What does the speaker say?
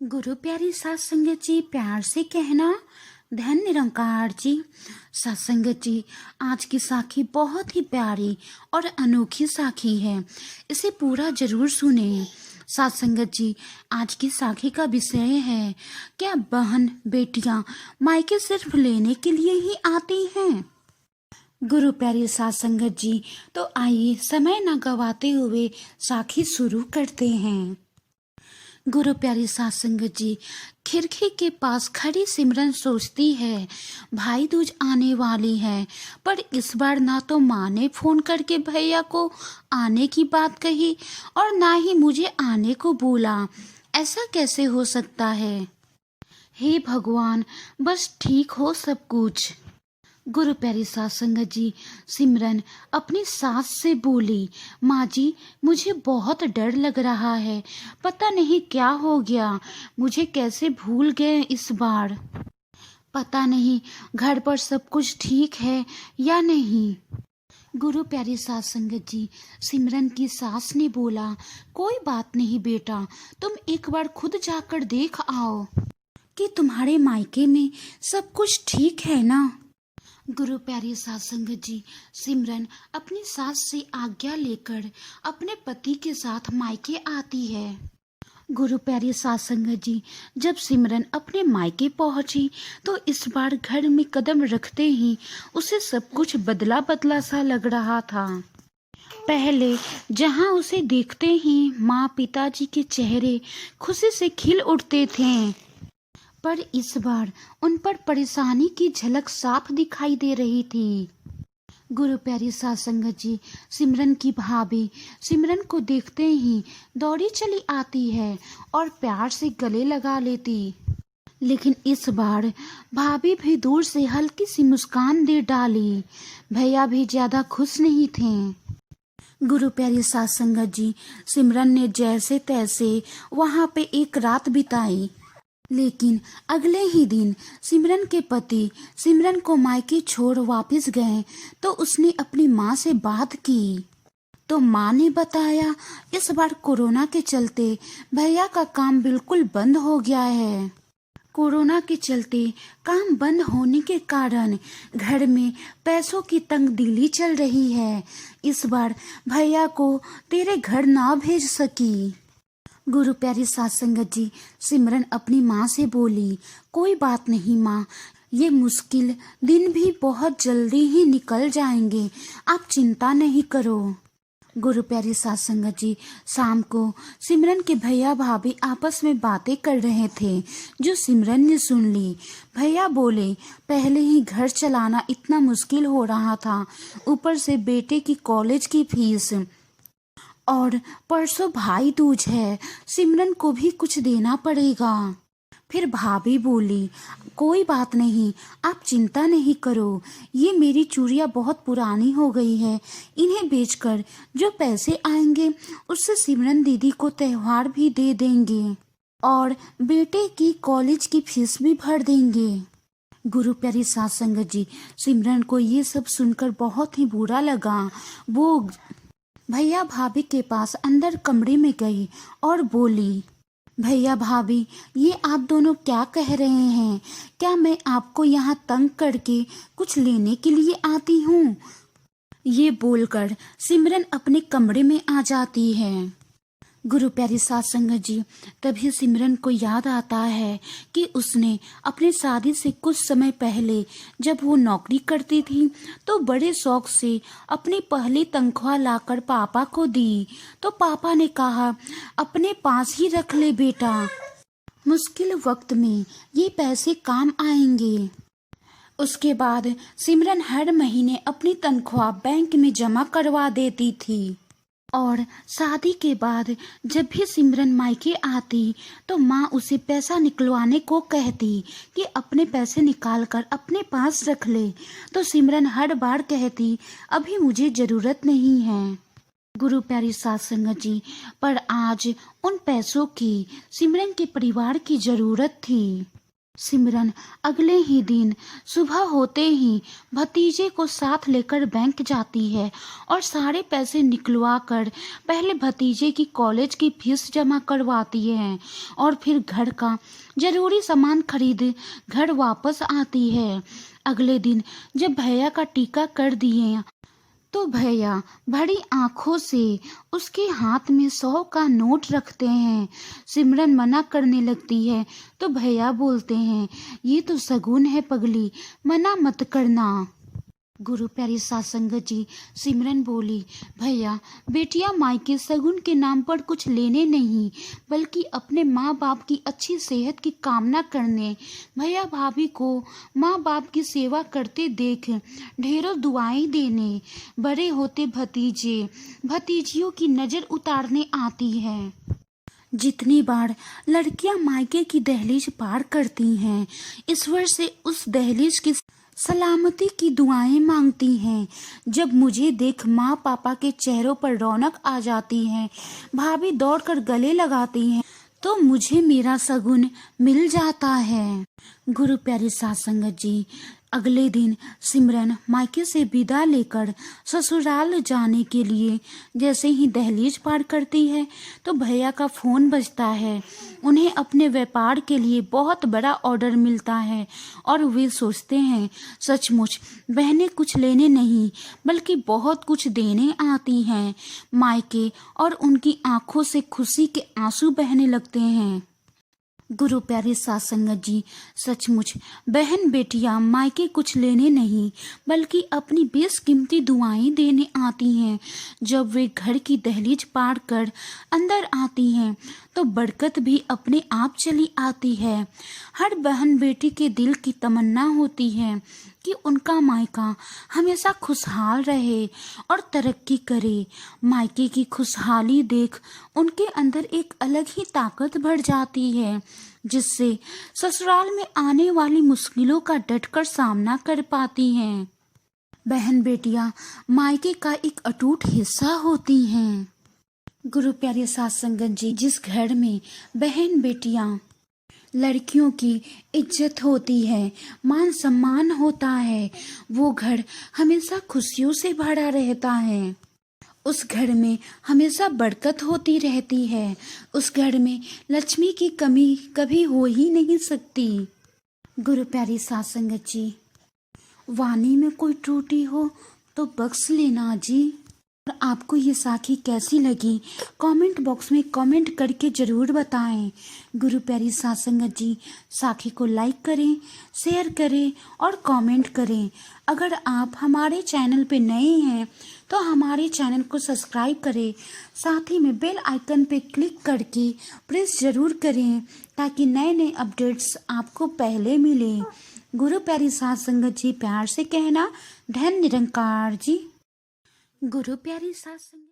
गुरु प्यारी सात संगत जी, प्यार से कहना धन निरंकार जी। सात संगत जी, आज की साखी बहुत ही प्यारी और अनोखी साखी है, इसे पूरा जरूर सुने। सात संगत जी, आज की साखी का विषय है, क्या बहन बेटियां मायके सिर्फ लेने के लिए ही आती हैं? गुरु प्यारी सात संगत जी, तो आइए समय न गवाते हुए साखी शुरू करते हैं। गुरु प्यारी सात संगत जी, खिड़की के पास खड़ी सिमरन सोचती है, भाई दूज आने वाली है, पर इस बार ना तो माँ ने फोन करके भैया को आने की बात कही और ना ही मुझे आने को बोला। ऐसा कैसे हो सकता है? हे भगवान, बस ठीक हो सब कुछ। गुरु प्यारी सास संगत जी, सिमरन अपनी सास से बोली, माँ जी मुझे बहुत डर लग रहा है, पता नहीं क्या हो गया, मुझे कैसे भूल गए इस बार। पता नहीं घर पर सब कुछ ठीक है या नहीं। गुरु प्यारी सास संगत जी, सिमरन की सास ने बोला, कोई बात नहीं बेटा, तुम एक बार खुद जाकर देख आओ कि तुम्हारे मायके में सब कुछ ठीक है ना। गुरु प्यारी सास संगत जी, सिमरन अपनी सास से आज्ञा लेकर अपने पति के साथ मायके आती है। गुरु प्यारी सास संगत जी, जब सिमरन अपने मायके पहुंची तो इस बार घर में कदम रखते ही उसे सब कुछ बदला बदला सा लग रहा था। पहले जहां उसे देखते ही माँ पिताजी के चेहरे खुशी से खिल उठते थे, पर इस बार उन पर परेशानी की झलक साफ दिखाई दे रही थी। गुरु प्यारी सास संगत जी, सिमरन की भाभी सिमरन को देखते ही दौड़ी चली आती है और प्यार से गले लगा लेती। लेकिन इस बार भाभी भी दूर से हल्की सी मुस्कान दे डाली। भैया भी ज्यादा खुश नहीं थे। गुरु प्यारी सास संगत जी, सिमरन ने जैसे तैसे वहां पे एक रात बिताई, लेकिन अगले ही दिन सिमरन के पति सिमरन को मायके छोड़ वापस गए तो उसने अपनी माँ से बात की। तो माँ ने बताया, इस बार कोरोना के चलते भैया का काम बिल्कुल बंद हो गया है। कोरोना के चलते काम बंद होने के कारण घर में पैसों की तंगदिली चल रही है। इस बार भैया को तेरे घर ना भेज सकी। गुरु प्यारी सास संगत जी, सिमरन अपनी माँ से बोली, कोई बात नहीं माँ, ये मुश्किल दिन भी बहुत जल्दी ही निकल जाएंगे, आप चिंता नहीं करो। गुरु प्यारी सास संगत जी, शाम को सिमरन के भैया भाभी आपस में बातें कर रहे थे, जो सिमरन ने सुन ली। भैया बोले, पहले ही घर चलाना इतना मुश्किल हो रहा था, ऊपर से बेटे की कॉलेज की फीस, और परसों भाई दूज है, सिमरन को भी कुछ देना पड़ेगा। फिर भाभी बोली, कोई बात नहीं, आप चिंता नहीं करो, ये मेरी चूड़ियाँ बहुत पुरानी हो गई है, इन्हें बेचकर जो पैसे आएंगे उससे सिमरन दीदी को त्योहार भी दे देंगे और बेटे की कॉलेज की फीस भी भर देंगे। गुरु प्यारी सास संगत जी, सिमरन को ये सब सुनकर बहुत ही बुरा लगा। वो भैया भाभी के पास अंदर कमरे में गई और बोली, भैया भाभी, ये आप दोनों क्या कह रहे हैं? क्या मैं आपको यहाँ तंग करके कुछ लेने के लिए आती हूँ? ये बोलकर सिमरन अपने कमरे में आ जाती है। गुरु प्यारी सास संगत जी, तभी सिमरन को याद आता है कि उसने अपनी शादी से कुछ समय पहले जब वो नौकरी करती थी तो बड़े शौक से अपनी पहली तनख्वाह लाकर पापा को दी। तो पापा ने कहा, अपने पास ही रख ले बेटा, मुश्किल वक्त में ये पैसे काम आएंगे। उसके बाद सिमरन हर महीने अपनी तनख्वाह बैंक में जमा करवा देती थी और शादी के बाद जब भी सिमरन मायके आती तो माँ उसे पैसा निकलवाने को कहती कि अपने पैसे निकाल कर अपने पास रख ले, तो सिमरन हर बार कहती, अभी मुझे जरूरत नहीं है। गुरु प्यारी सास संगत जी, पर आज उन पैसों की सिमरन के परिवार की जरूरत थी। सिमरन अगले ही दिन सुबह होते ही भतीजे को साथ लेकर बैंक जाती है और सारे पैसे निकलवा कर पहले भतीजे की कॉलेज की फीस जमा करवाती है और फिर घर का जरूरी सामान खरीद घर वापस आती है। अगले दिन जब भैया का टीका कर दिए तो भैया बड़ी आंखों से उसके हाथ में 100 का नोट रखते हैं। सिमरन मना करने लगती है तो भैया बोलते हैं, ये तो शगुन है पगली, मना मत करना। गुरु प्यारी सास संगत जी, सिमरन बोली, भैया बेटियां मायके शगुन के नाम पर कुछ लेने नहीं बल्कि अपने माँ बाप की अच्छी सेहत की कामना करने, भैया भाभी को माँ बाप की सेवा करते देख ढेरों दुआएं देने, बड़े होते भतीजे भतीजियों की नज़र उतारने आती है। जितनी बार लड़कियां मायके की दहलीज पार करती हैं, ईश्वर से उस दहलीज की सलामती की दुआएं मांगती हैं। जब मुझे देख माँ पापा के चेहरों पर रौनक आ जाती है, भाभी दौड़कर गले लगाती हैं, तो मुझे मेरा शगुन मिल जाता है। गुरु प्यारी सात संगत जी, अगले दिन सिमरन मायके से विदा लेकर ससुराल जाने के लिए जैसे ही दहलीज पार करती है तो भैया का फ़ोन बजता है। उन्हें अपने व्यापार के लिए बहुत बड़ा ऑर्डर मिलता है और वे सोचते हैं सचमुच बहनें कुछ लेने नहीं बल्कि बहुत कुछ देने आती हैं मायके, और उनकी आंखों से खुशी के आंसू बहने लगते हैं। गुरु प्यारे सात संगत जी, सचमुच बहन बेटियां मायके कुछ लेने नहीं बल्कि अपनी बेशकीमती दुआएं देने आती हैं। जब वे घर की दहलीज पार कर अंदर आती हैं तो बरकत भी अपने आप चली आती है। हर बहन बेटी के दिल की तमन्ना होती है कि उनका मायका हमेशा खुशहाल रहे और तरक्की करे। मायके की खुशहाली देख उनके अंदर एक अलग ही ताकत बढ़ जाती है जिससे ससुराल में आने वाली मुश्किलों का डटकर सामना कर पाती हैं। बहन बेटियां मायके का एक अटूट हिस्सा होती हैं। गुरु प्यारे सात संगत जी, जिस घर में बहन बेटियां लड़कियों की इज्जत होती है, मान सम्मान होता है, वो घर हमेशा खुशियों से भरा रहता है। उस घर में हमेशा बरकत होती रहती है। उस घर में लक्ष्मी की कमी कभी हो ही नहीं सकती। गुरु प्यारी सात संगत जी, वाणी में कोई त्रुटि हो तो बख्श लेना जी। और आपको ये साखी कैसी लगी कमेंट बॉक्स में कमेंट करके ज़रूर बताएं। गुरु प्यारी सात संगत जी, साखी को लाइक करें, शेयर करें और कमेंट करें। अगर आप हमारे चैनल पे नए हैं तो हमारे चैनल को सब्सक्राइब करें, साथ ही में बेल आइकन पे क्लिक करके प्रेस ज़रूर करें ताकि नए नए अपडेट्स आपको पहले मिले। गुरु प्यारी सात संगत जी, प्यार से कहना धन निरंकार जी। गुरु प्यारी सात संगत